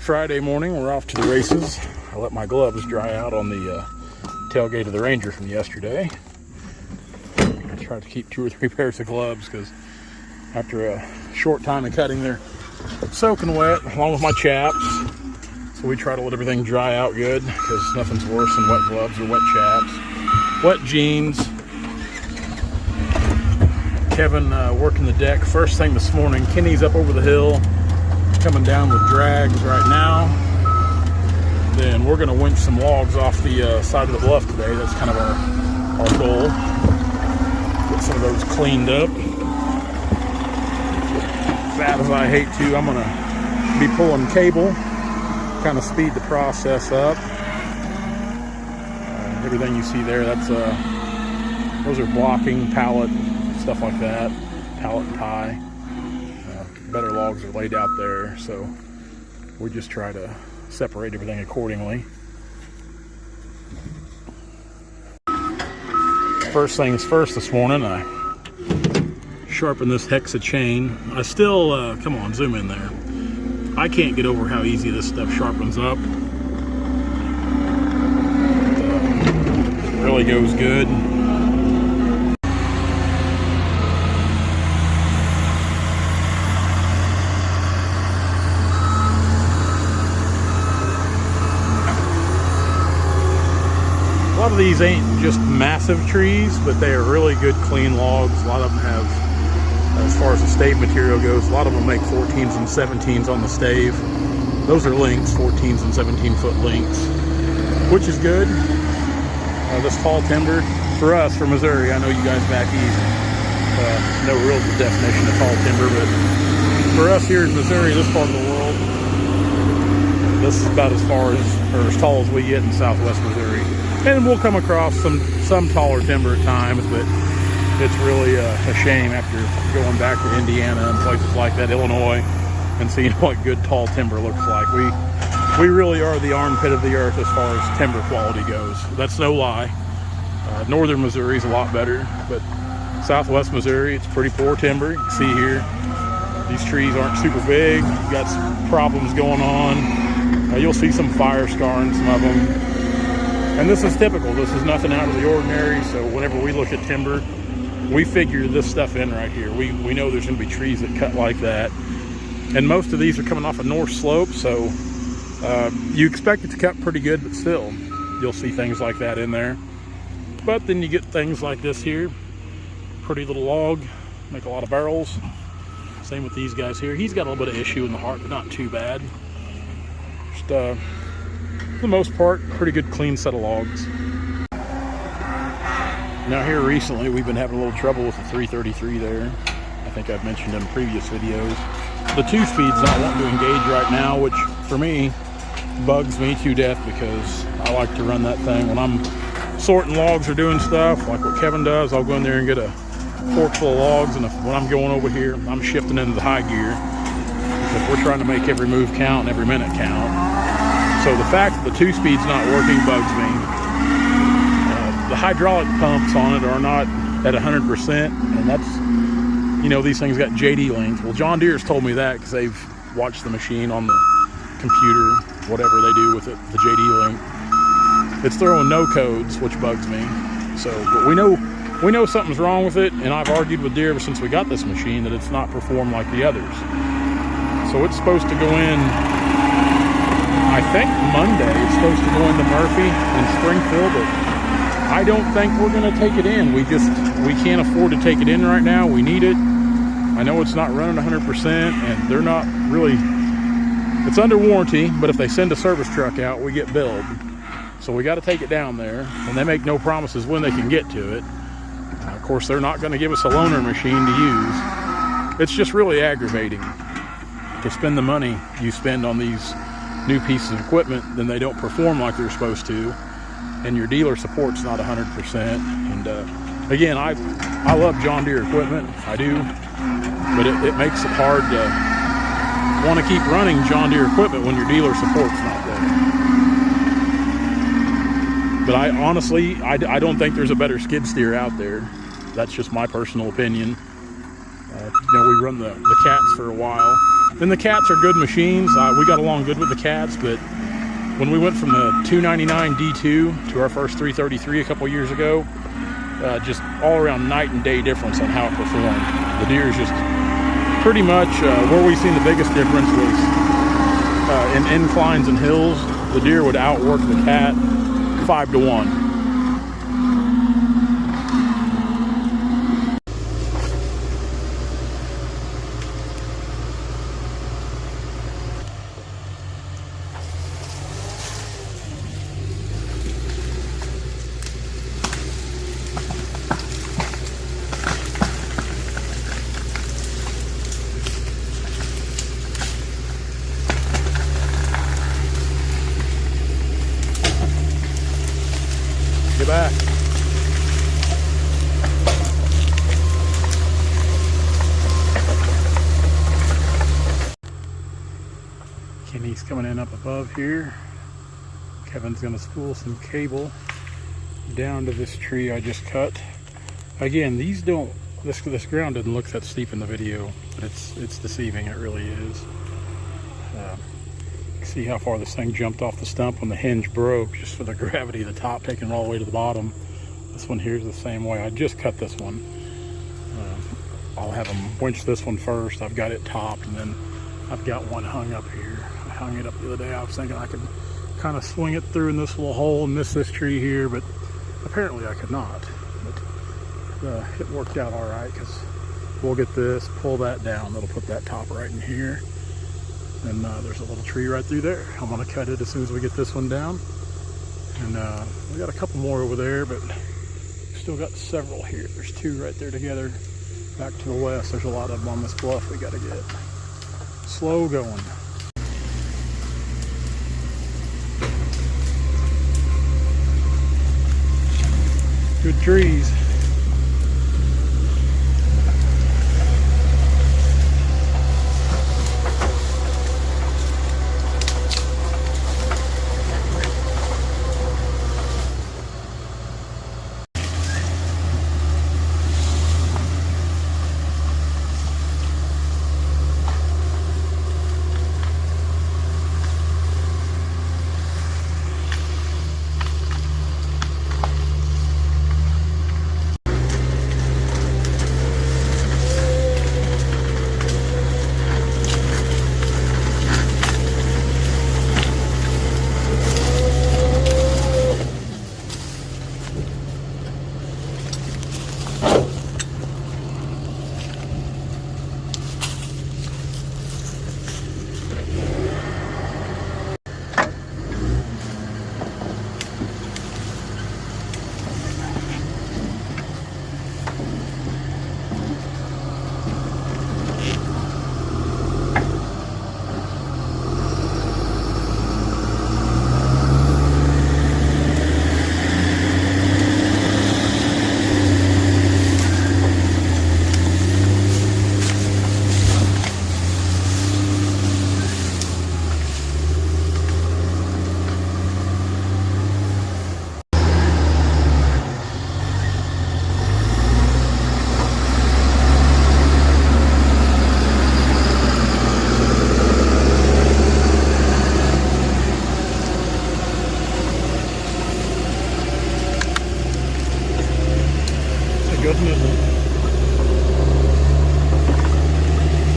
Friday morning, we're off to the races. I let my gloves dry out on the tailgate of the Ranger from yesterday. I tried to keep 2 or 3 pairs of gloves because after a short time of cutting, they're soaking wet along with my chaps. So we try to let everything dry out good because nothing's worse than wet gloves or wet chaps. Wet jeans. Kevin working the deck first thing this morning. Kenny's up over the hill, coming down with drags right now. Then we're going to winch some logs off the side of the bluff today. That's kind of our goal. Get some of those cleaned up. Bad as I hate to, I'm going to be pulling cable, kind of speed the process up. Everything you see there, that's those are blocking, pallet, stuff like that, pallet and tie. Better logs are laid out there, so we just try to separate everything accordingly. First things first this morning, I sharpen this hexa chain. I still, come on, zoom in there. I can't get over how easy this stuff sharpens up. It really goes good. A lot of these ain't just massive trees, but they are really good clean logs. A lot of them have, as far as the stave material goes, a lot of them make 14s and 17s on the stave. Those are links, 14s and 17-foot links, which is good. This tall timber, for us, for Missouri, I know you guys back east, no real definition of tall timber, but for us here in Missouri, this part of the world, this is about as far as, or as tall as we get in southwest Missouri. And we'll come across some taller timber at times, but it's really a shame after going back to Indiana and places like that, Illinois, and seeing what good tall timber looks like. We really are the armpit of the earth as far as timber quality goes. That's no lie. Northern Missouri is a lot better, but southwest Missouri, it's pretty poor timber. You can see here, these trees aren't super big. You've got some problems going on. You'll see some fire scarring some of them. And this is typical. This is nothing out of the ordinary. So whenever we look at timber, we figure this stuff in right here. We know there's going to be trees that cut like that. And most of these are coming off a north slope, so you expect it to cut pretty good, but still, you'll see things like that in there. But then you get things like this here. Pretty little log, make a lot of barrels. Same with these guys here. He's got a little bit of issue in the heart, but not too bad. Just, for the most part, pretty good clean set of logs. Now here recently, we've been having a little trouble with the 333 there. I think I've mentioned in previous videos. The 2-speed's not wanting to engage right now, which for me bugs me to death because I like to run that thing when I'm sorting logs or doing stuff like what Kevin does. I'll go in there and get a fork full of logs, and when I'm going over here, I'm shifting into the high gear because we're trying to make every move count and every minute count. So the fact that the 2-speed's not working bugs me. The hydraulic pumps on it are not at 100%, and that's, you know, these things got JD links. Well, John Deere's told me that because they've watched the machine on the computer, whatever they do with it, the JD link. It's throwing no codes, which bugs me. So, but we know something's wrong with it, and I've argued with Deere ever since we got this machine that it's not performed like the others. So it's supposed to go in, I think Monday. It's supposed to go into Murphy in Springfield, but I don't think we're going to take it in. We can't afford to take it in right now. We need it. I know it's not running 100%, and they're not really, it's under warranty, but if they send a service truck out, we get billed. So we got to take it down there, and they make no promises when they can get to it. Of course, they're not going to give us a loaner machine to use. It's just really aggravating to spend the money you spend on these new pieces of equipment, then they don't perform like they're supposed to, and your dealer support's not 100%. And again, I love John Deere equipment, I do, but it makes it hard to want to keep running John Deere equipment when your dealer support's not there. But I honestly, I don't think there's a better skid steer out there. That's just my personal opinion. You know, we run the cats for a while. And the cats are good machines. We got along good with the cats, but when we went from the 299 D2 to our first 333 a couple years ago, just all around night and day difference on how it performed. The deer is just pretty much where we've seen the biggest difference was in inclines and hills. The deer would outwork the cat 5 to 1. Get back. Kenny's coming in up above here. Kevin's gonna spool some cable down to this tree I just cut. Again, these don't, this ground doesn't look that steep in the video, but it's deceiving, it really is. See how far this thing jumped off the stump when the hinge broke, just for the gravity of the top taking it all the way to the bottom. This one here's the same way. I just cut this one. I'll have them winch this one first. I've got it topped, and then I've got one hung up here. I hung it up the other day. I was thinking I could kind of swing it through in this little hole and miss this tree here, but apparently I could not. But it worked out all right, because we'll get this, pull that down. That'll put that top right in here. And there's a little tree right through there. I'm gonna cut it as soon as we get this one down. And we got a couple more over there, but still got several here. There's 2 right there together. Back to the west, there's a lot of them on this bluff we gotta get. Slow going. Good trees.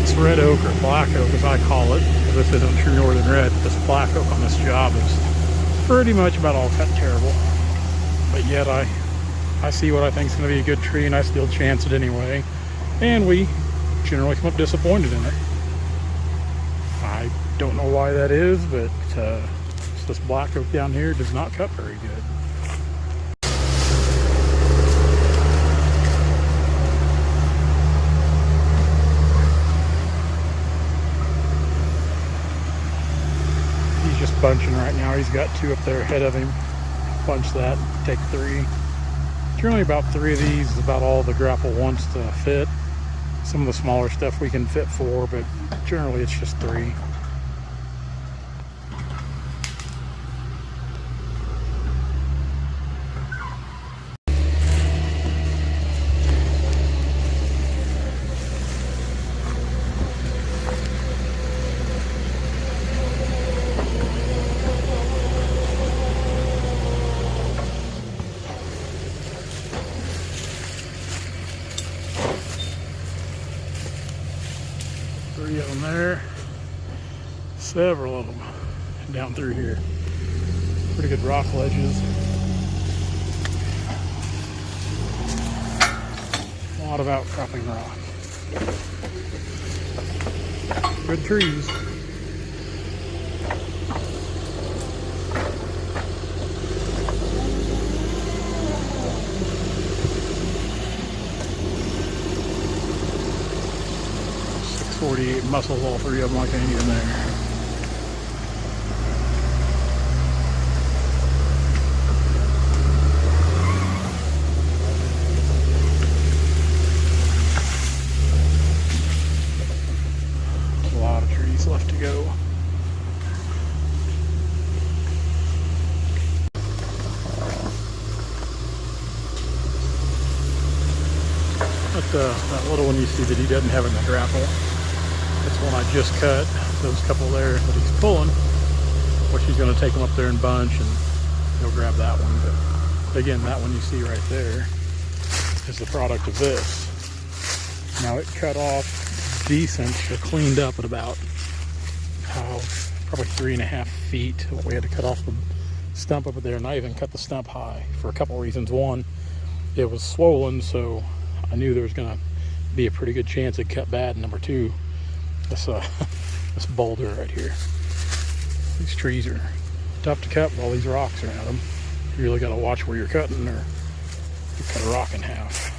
It's red oak or black oak as I call it. This isn't true northern red. This black oak on this job is pretty much about all cut terrible. But yet I see what I think is going to be a good tree, and I still chance it anyway. And we generally come up disappointed in it. I don't know why that is, but this black oak down here does not cut very good. He's just bunching right now. He's got 2 up there ahead of him. Bunch that, take 3. Generally about 3 of these is about all the grapple wants to fit. Some of the smaller stuff we can fit 4, but generally it's just 3. Several of them down through here. Pretty good rock ledges. A lot of outcropping rock. Good trees. .48 muscles, all three of them, like I need in there. A lot of trees left to go. That little one you see that he doesn't have in the grapple. That's one I just cut. Those couple there that he's pulling, which he's going to take them up there in bunch, and he'll grab that one. But again, that one you see right there is the product of this. Now it cut off decent, or cleaned up at about probably 3.5 feet. We had to cut off the stump up there, and I even cut the stump high for a couple reasons. One, it was swollen, so I knew there was going to be a pretty good chance it cut bad. And number two, this boulder right here. These trees are tough to cut with all these rocks around them. You really got to watch where you're cutting, or you cut a rock in half.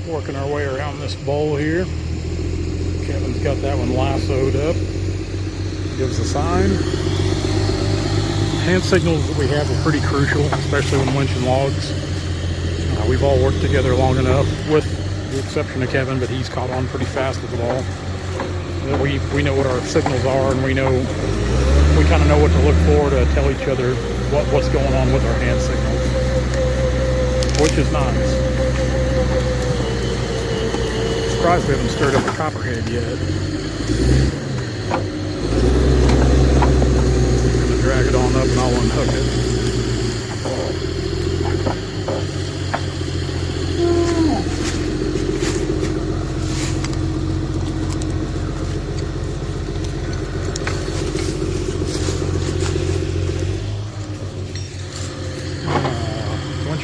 Working our way around this bowl here. Kevin's got that one lassoed up. Gives a sign. Hand signals that we have are pretty crucial, especially when winching logs. We've all worked together long enough, with the exception of Kevin, but he's caught on pretty fast with it all. That we know what our signals are, and we kind of know what to look for to tell each other what's going on with our hand signals, which is nice. Surprised we haven't stirred up a copperhead yet. I'm gonna drag it on up and I'll unhook it.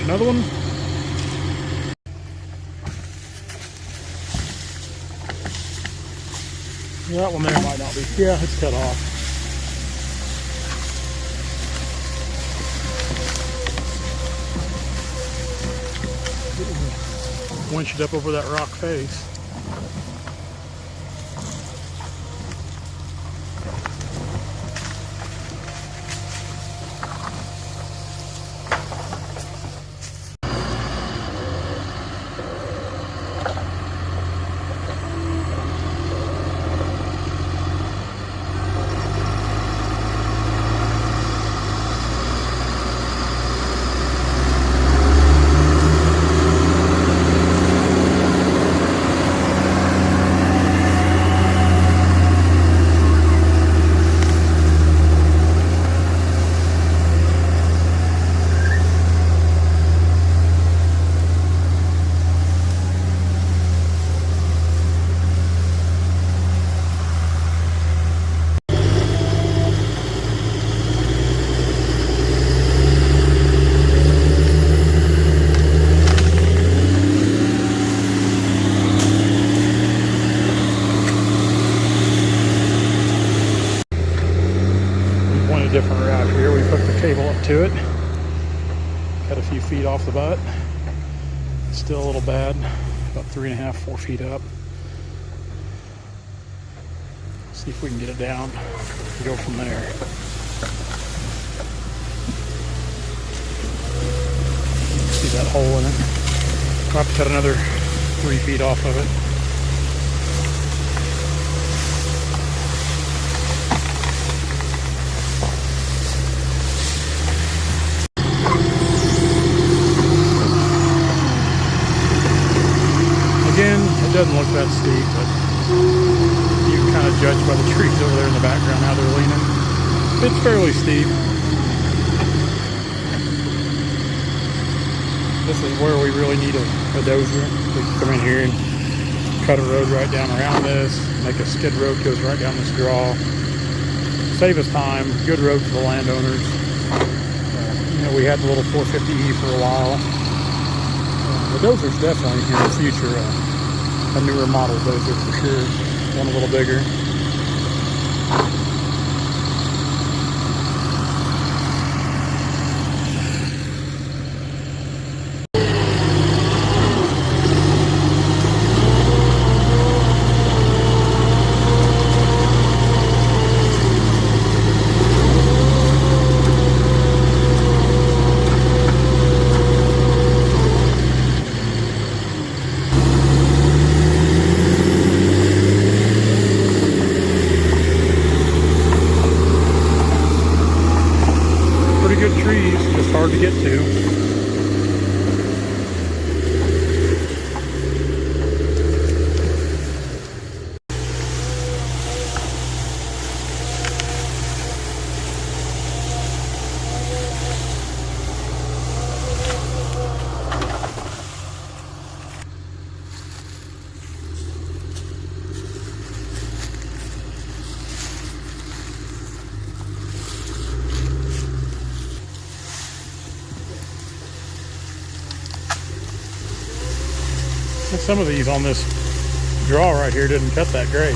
Another one. That one there might not be. Yeah, it's cut off. Winch it up over that rock face. Different route here. We hooked the cable up to it, cut a few feet off the butt. It's still a little bad, about 3.5, 4 feet up. See if we can get it down and go from there. See that hole in it? We'll have to cut another 3 feet off of it. Again, it doesn't look that steep, but you can kind of judge by the trees over there in the background how they're leaning. It's fairly steep. This is where we really need a dozer. We can come in here and cut a road right down around this, make a skid road, goes right down this draw. Save us time, good road for the landowners. You know, we had the little 450E for a while. The dozer's definitely in the future a newer model dozer for sure, one a little bigger. Good trees, just hard to get to. Some of these on this draw right here didn't cut that great.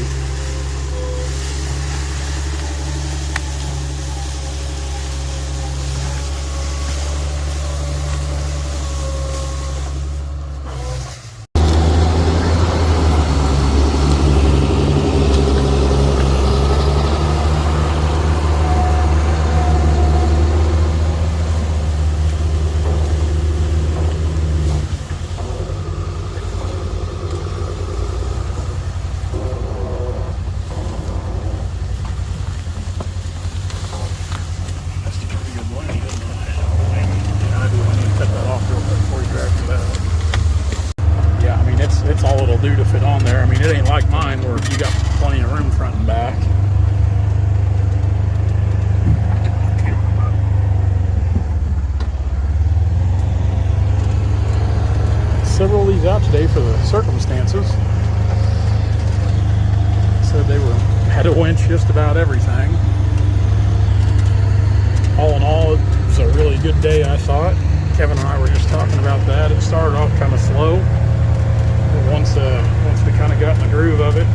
It's all it'll do to fit on there. I mean, it ain't like mine where you got plenty of room front and back. Several of these out today for the circumstances. Said they had to winch just about everything. All in all, it was a really good day, I thought. Kevin and I were just talking about that. It started off kind of slow. Once we kind of got in the groove of it,